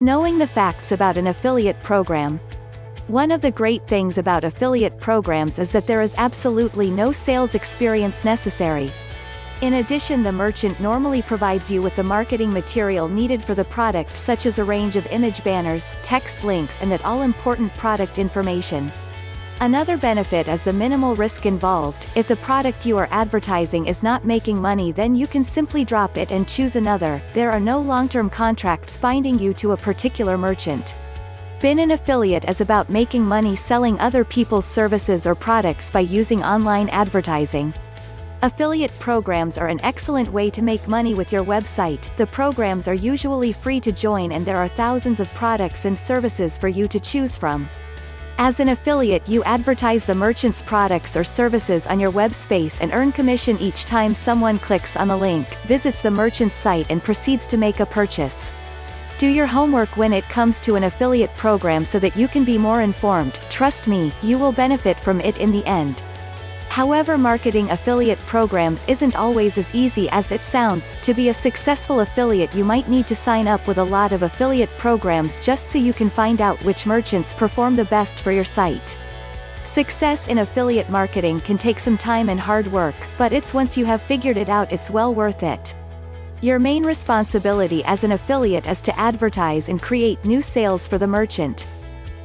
Knowing the facts about an affiliate program. One of the great things about affiliate programs is that there is absolutely no sales experience necessary. In addition, the merchant normally provides you with the marketing material needed for the product, such as a range of image banners, text links, and that all-important product information. Another benefit is the minimal risk involved. If the product you are advertising is not making money, then you can simply drop it and choose another. There are no long-term contracts binding you to a particular merchant. Being an affiliate is about making money selling other people's services or products by using online advertising. Affiliate programs are an excellent way to make money with your website. The programs are usually free to join, and there are thousands of products and services for you to choose from. As an affiliate, you advertise the merchant's products or services on your web space and earn commission each time someone clicks on the link, visits the merchant's site, and proceeds to make a purchase. Do your homework when it comes to an affiliate program so that you can be more informed. Trust me, you will benefit from it in the end. However, marketing affiliate programs isn't always as easy as it sounds. To be a successful affiliate, you might need to sign up with a lot of affiliate programs just so you can find out which merchants perform the best for your site. Success in affiliate marketing can take some time and hard work, but once you have figured it out, it's well worth it. Your main responsibility as an affiliate is to advertise and create new sales for the merchant.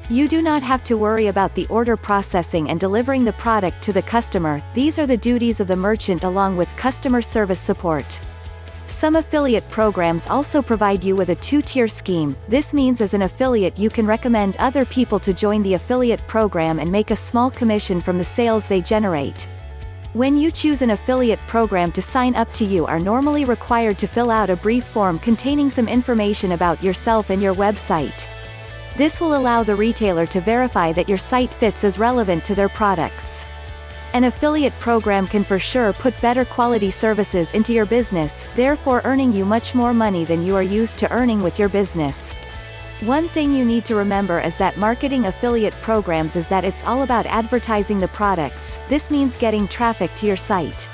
You do not have to worry about the order processing and delivering the product to the customer. These are the duties of the merchant along with customer service support. Some affiliate programs also provide you with a two-tier scheme. This means as an affiliate you can recommend other people to join the affiliate program and make a small commission from the sales they generate. When you choose an affiliate program to sign up to, you are normally required to fill out a brief form containing some information about yourself and your website. This will allow the retailer to verify that your site fits as relevant to their products. An affiliate program can for sure put better quality services into your business, therefore earning you much more money than you are used to earning with your business. One thing you need to remember is that marketing affiliate programs is that it's all about advertising the products. This means getting traffic to your site.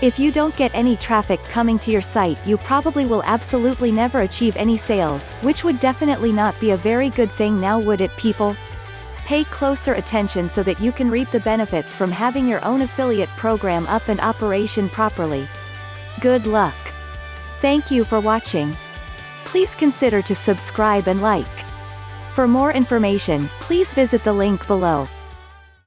If you don't get any traffic coming to your site, you probably will absolutely never achieve any sales, which would definitely not be a very good thing, now would it, people? Pay closer attention so that you can reap the benefits from having your own affiliate program up and operation properly. Good luck. Thank you for watching. Please consider to subscribe and like. For more information, please visit the link below.